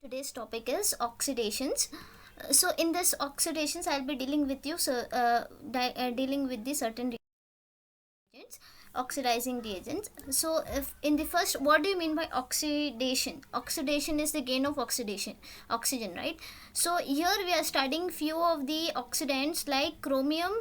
Today's topic is oxidations. So in this oxidations, I'll be dealing with you. Dealing with the certain reagents, oxidizing reagents. So if in the first, what do you mean by oxidation? Oxidation is the gain of oxygen, right? So here we are studying few of the oxidants like chromium.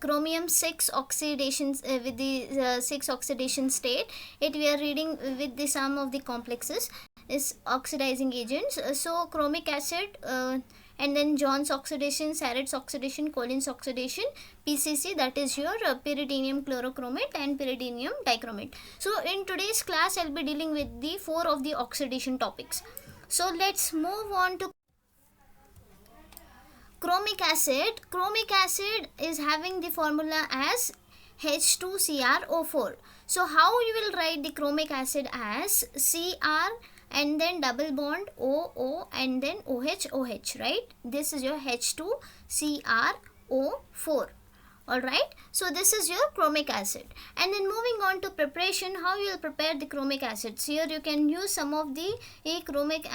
Chromium 6 oxidations with the 6 oxidation state. It we are reading with the sum of the complexes is oxidizing agents. So chromic acid, and then John's oxidation, Sarrett's oxidation, Collins oxidation, PCC, that is your pyridinium chlorochromate and pyridinium dichromate. So in today's class I'll be dealing with the 4 of the oxidation topics. So let's move on to chromic acid. Chromic acid is having the formula as H2CrO4. So how you will write the chromic acid as Cr and then double bond OO and then OH, right? This is your H2CrO4. Alright, so this is your chromic acid. And then moving on to preparation, how you will prepare the chromic acids. Here you can use some of the chromic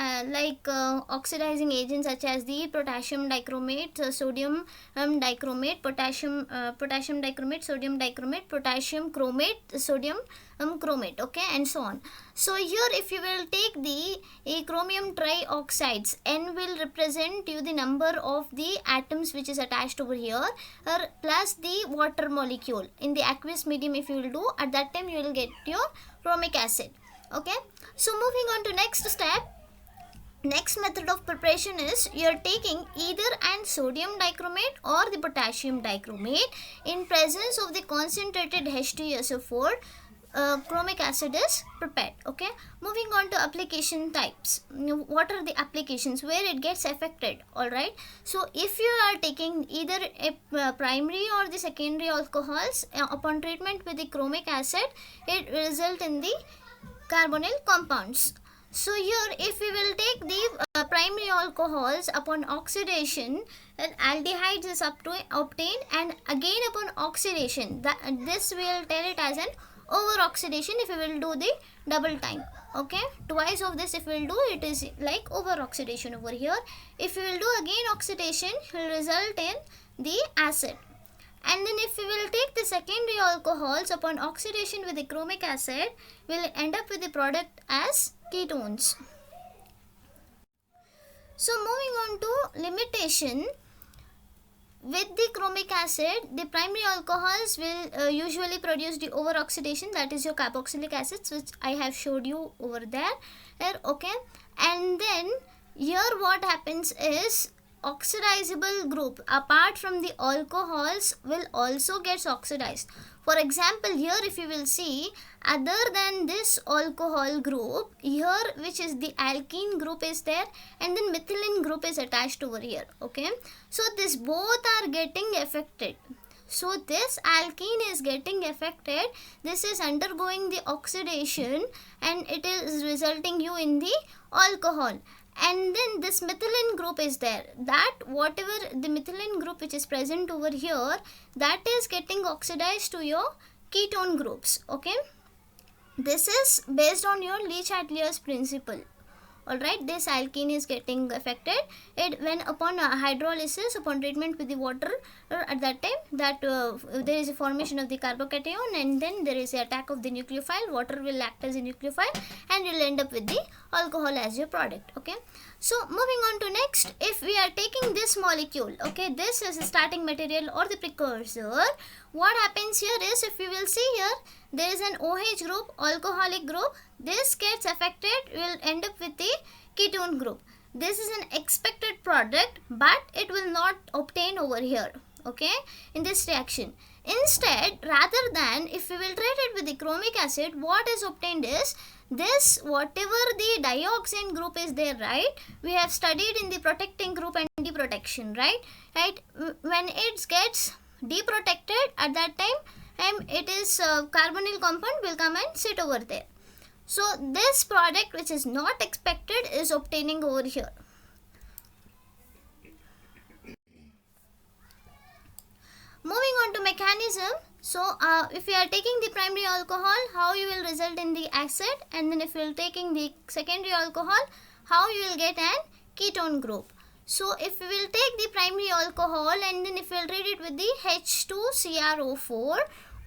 oxidizing agents such as the potassium dichromate, sodium dichromate, potassium dichromate, sodium dichromate, potassium chromate, sodium chromate, okay, and so on. So here if you will take the chromium trioxides, N will represent you the number of the atoms which is attached over here, plus the water molecule in the aqueous medium. If you will do at that time, you will get your chromic acid. Okay, so moving on to next step. Next method of preparation is you are taking either an sodium dichromate or the potassium dichromate in presence of the concentrated H2SO4. Chromic acid is prepared. Okay, moving on to application types. What are the applications where it gets affected? All right, so if you are taking either a primary or the secondary alcohols upon treatment with the chromic acid, it will result in the carbonyl compounds. So here if we will take the primary alcohols upon oxidation, then aldehydes is obtained, and again upon oxidation, this will tell it as an over oxidation if we will do the double time. Okay, twice of this if we will do, it is like over oxidation over here. If we will do again oxidation, it will result in the acid. And then if we will take the secondary alcohols upon oxidation with the chromic acid, we will end up with the product as ketones. So moving on to limitation. With the chromic acid, the primary alcohols will usually produce the over oxidation, that is your carboxylic acids, which I have showed you over there. Okay, and then here what happens is oxidizable group apart from the alcohols will also get oxidized. For example, here if you will see, other than this alcohol group, here which is the alkene group is there, and then methylene group is attached over here. Okay, so this both are getting affected. So this alkene is getting affected, this is undergoing the oxidation, and it is resulting you in the alcohol. And then this methylene group is there, that whatever the methylene group which is present over here, that is getting oxidized to your ketone groups. Okay, this is based on your Le-Chatelier's principle. Alright, this alkene is getting affected. It when upon hydrolysis, upon treatment with the water, at that time that there is a formation of the carbocation, and then there is a attack of the nucleophile. Water will act as a nucleophile, and you will end up with the alcohol as your product. Okay, so moving on to next, if we are taking this molecule, okay, this is a starting material or the precursor. What happens here is, if you will see here, there is an OH group, alcoholic group. This gets affected, will end up with the ketone group. This is an expected product, but it will not obtain over here. Okay, in this reaction. Instead, rather than if we will treat it with the chromic acid, what is obtained is this, whatever the dioxane group is there, right? We have studied in the protecting group and deprotection, right? When it gets deprotected, at that time, it is carbonyl compound will come and sit over there. So this product which is not expected is obtaining over here. Moving on to mechanism. So if you are taking the primary alcohol, how you will result in the acid, and then if you are taking the secondary alcohol, how you will get an ketone group. So if we will take the primary alcohol and then if we will treat it with the H2CrO4,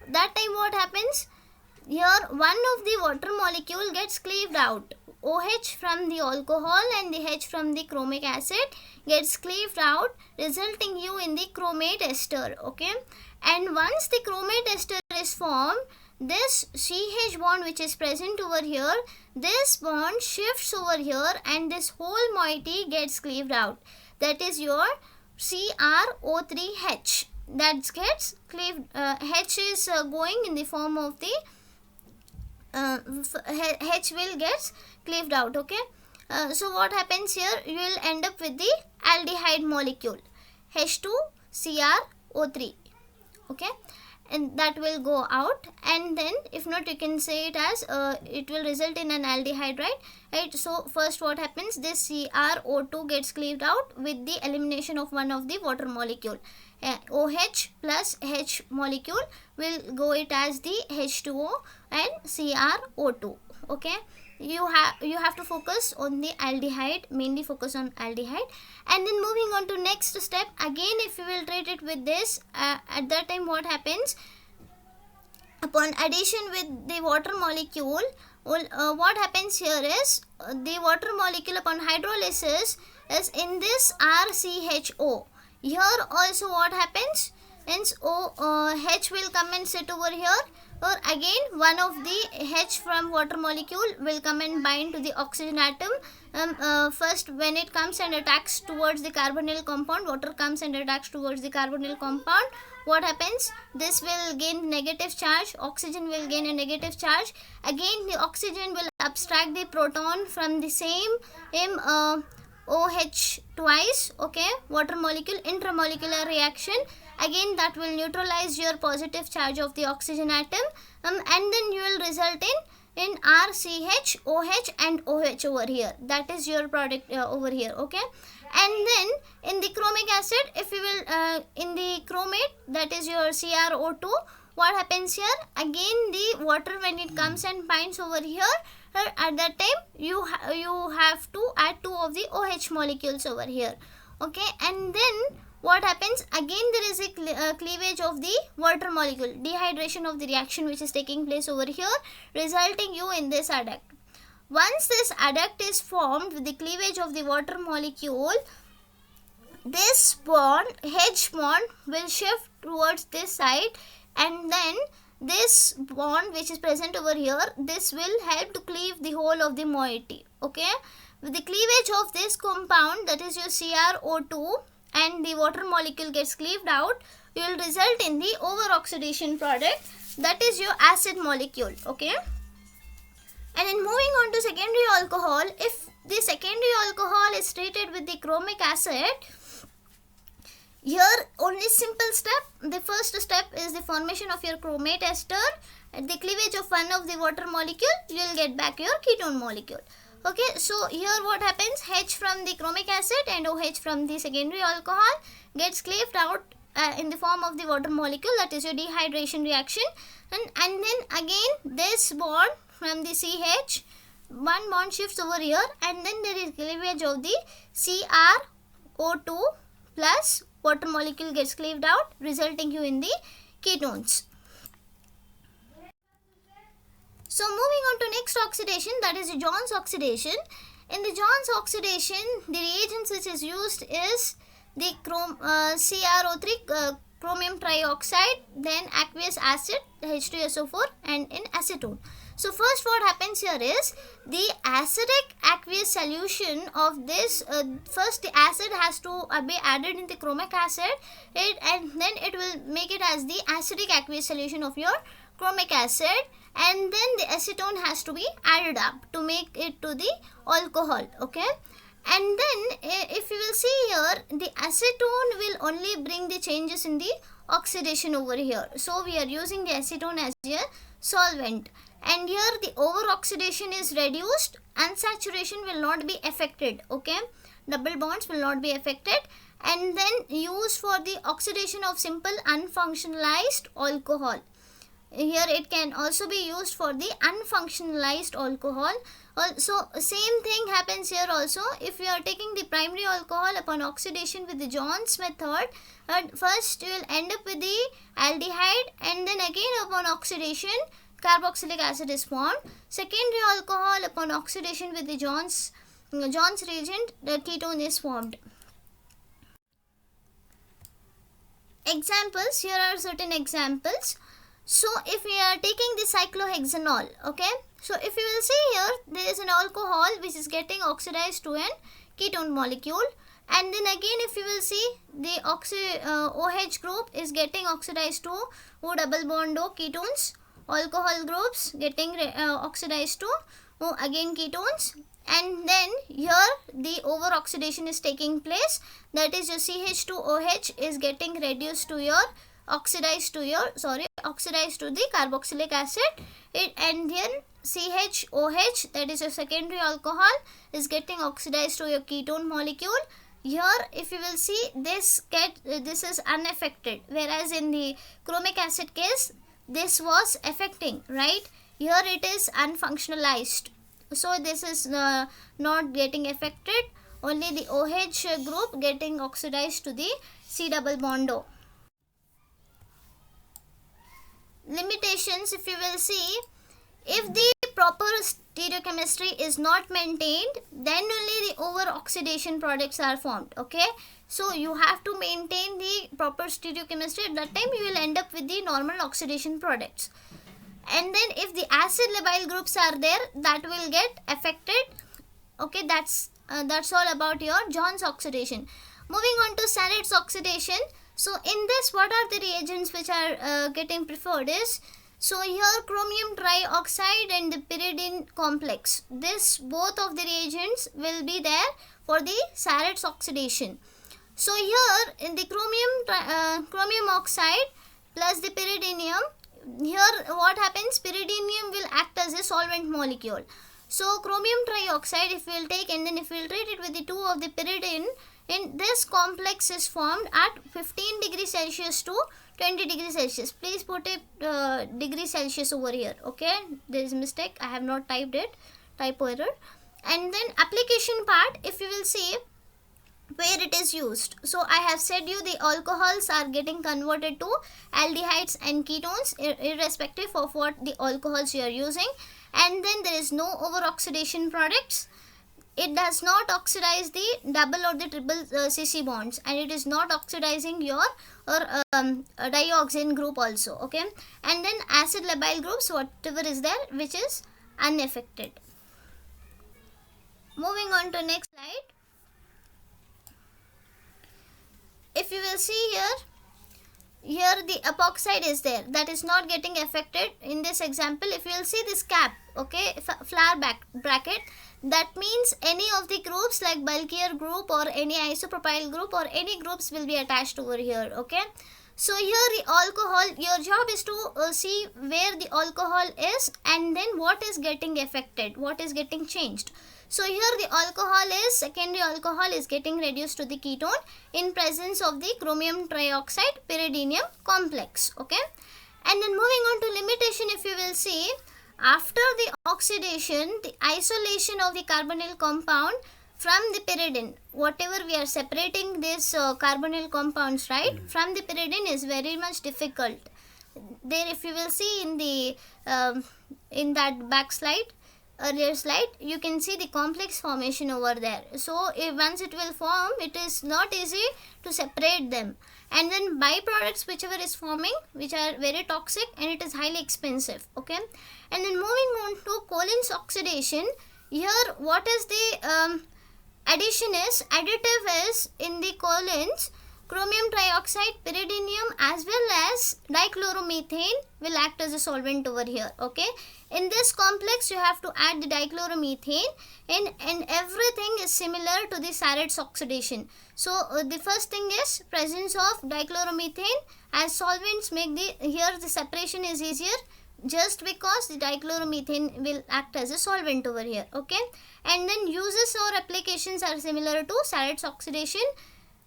that time what happens? Here one of the water molecule gets cleaved out. OH from the alcohol and the H from the chromic acid gets cleaved out, resulting you in the chromate ester. Okay, and once the chromate ester is formed, this CH bond which is present over here, this bond shifts over here and this whole moiety gets cleaved out. That is your CrO3H. That gets cleaved. H is going in the form of the H will get cleaved out. Okay, so what happens here? You will end up with the aldehyde molecule H2CrO3. Okay, and that will go out, and then if not you can say it as it will result in an aldehyde, right? So first what happens, this CrO2 gets cleaved out with the elimination of one of the water molecule. OH plus H molecule will go it as the H2O and CrO2. Okay, you have to focus on the aldehyde, mainly focus on aldehyde. And then moving on to next step, again if you will treat it with this, at that time what happens, upon addition with the water molecule, what happens here is the water molecule upon hydrolysis is in this RCHO. Here also what happens, hence H will come and sit over here, or again one of the H from water molecule will come and bind to the oxygen atom. First when it comes and attacks towards the carbonyl compound, water comes and attacks towards the carbonyl compound, what happens, this will gain negative charge, oxygen will gain a negative charge, again the oxygen will abstract the proton from the same OH twice. Okay, water molecule, intramolecular reaction, again that will neutralize your positive charge of the oxygen atom, and then you will result in RCH, OH and OH over here. That is your product over here. Okay, and then in the chromic acid, if you will in the chromate, that is your CrO2, what happens here, again the water when it comes and binds over here, at that time you have to add two of the OH molecules over here. Okay, and then what happens, again there is a cleavage of the water molecule, dehydration of the reaction which is taking place over here, resulting you in this adduct. Once this adduct is formed with the cleavage of the water molecule, this bond, H bond, will shift towards this side, and then this bond which is present over here, this will help to cleave the whole of the moiety. Okay, with the cleavage of this compound, that is your CrO2, and the water molecule gets cleaved out, you will result in the over-oxidation product, that is your acid molecule. Okay, and then moving on to secondary alcohol, if the secondary alcohol is treated with the chromic acid, here only simple step, the first step is the formation of your chromate ester. At the cleavage of one of the water molecule, you will get back your ketone molecule. Okay, so here what happens, H from the chromic acid and OH from the secondary alcohol gets cleaved out in the form of the water molecule, that is your dehydration reaction, and then again this bond from the CH, one bond shifts over here, and then there is cleavage of the CrO2 plus water molecule gets cleaved out, resulting you in the ketones. So moving on to next oxidation, that is the Jones oxidation. In the Jones oxidation, the reagents which is used is the CrO3 chromium trioxide, then aqueous acid H2SO4, and in acetone. So first what happens here is the acidic aqueous solution of this, first the acid has to be added in the chromic acid, and then it will make it as the acidic aqueous solution of your chromic acid, and then the acetone has to be added up to make it to the alcohol. Okay, and then if you will see here, the acetone will only bring the changes in the oxidation over here. So we are using the acetone as a solvent, and here the over oxidation is reduced, unsaturation will not be affected. Okay, double bonds will not be affected, and then used for the oxidation of simple unfunctionalized alcohol. Here it can also be used for the unfunctionalized alcohol. Also same thing happens here also. If we are taking the primary alcohol upon oxidation with the John's method, first you will end up with the aldehyde, and then again upon oxidation carboxylic acid is formed. Secondary alcohol upon oxidation with the John's reagent, the ketone is formed. Examples, here are certain examples. So if we are taking the cyclohexanol, okay, so if you will see here, there is an alcohol which is getting oxidized to an ketone molecule, and then again if you will see, the OH group is getting oxidized to O double bond O ketones, alcohol groups getting oxidized to O again ketones, and then here the over oxidation is taking place, that is your CH2OH is getting reduced to your oxidized to the carboxylic acid, and then CHOH, that is a secondary alcohol, is getting oxidized to your ketone molecule. Here if you will see, this is unaffected, whereas in the chromic acid case this was affecting, right? Here it is unfunctionalized, so this is not getting affected, only the OH group getting oxidized to the C double bond O. Limitations, if you will see, if the proper stereochemistry is not maintained, then only the over oxidation products are formed, okay. So you have to maintain the proper stereochemistry. At that time you will end up with the normal oxidation products, and then if the acid labile groups are there, that will get affected, okay. That's all about your John's oxidation. Moving on to Sarrett's oxidation. So in this, what are the reagents which are getting preferred is, so here chromium trioxide and the pyridine complex, this both of the reagents will be there for the Sarrett's oxidation. So here in the chromium oxide plus the pyridinium, here what happens, pyridinium will act as a solvent molecule. So chromium trioxide if we will take, and then if we will treat it with the 2 of the pyridine, in this complex is formed at 15 degrees Celsius to 20 degrees Celsius. Please put a degree Celsius over here, okay. There is a mistake, I have not typed it, typo error. And then application part, if you will see where it is used. So I have said you the alcohols are getting converted to aldehydes and ketones irrespective of what the alcohols you are using, and then there is no over oxidation products. It does not oxidize the double or the triple CC bonds, and it is not oxidizing your dioxane group also, okay. And then acid labile groups, whatever is there, which is unaffected. Moving on to next slide. If you will see here the epoxide is there, that is not getting affected in this example. If you will see this cap, okay, flower bracket, that means any of the groups like bulkier group or any isopropyl group or any groups will be attached over here, okay. So here the alcohol, your job is to see where the alcohol is and then what is getting affected, what is getting changed. So here the secondary alcohol is getting reduced to the ketone in presence of the chromium trioxide pyridinium complex, okay. And then moving on to limitation, if you will see, after the oxidation, the isolation of the carbonyl compound from the pyridine, whatever we are separating this carbonyl compounds, right, from the pyridine is very much difficult. There if you will see in the in that back slide, earlier slide, you can see the complex formation over there. So if once it will form, it is not easy to separate them, and then byproducts whichever is forming, which are very toxic, and it is highly expensive, okay. And then moving on to Collins oxidation, here what is the additive is in the Collins, chromium trioxide, pyridinium as well as dichloromethane will act as a solvent over here, okay. In this complex you have to add the dichloromethane, and everything is similar to the Sarrett's oxidation. So the first thing is presence of dichloromethane as solvents make here the separation is easier, just because the dichloromethane will act as a solvent over here, okay. And then uses or applications are similar to Sarrett's oxidation.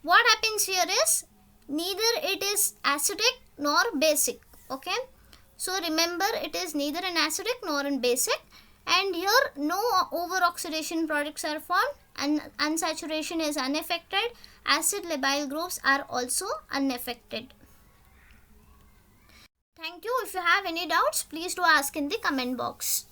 what happens here is neither it is acidic nor basic. Okay, so remember, it is neither an acidic nor an basic, and here no over oxidation products are formed, and unsaturation is unaffected. Acid labile groups are also unaffected. Thank you. If you have any doubts, please do ask in the comment box.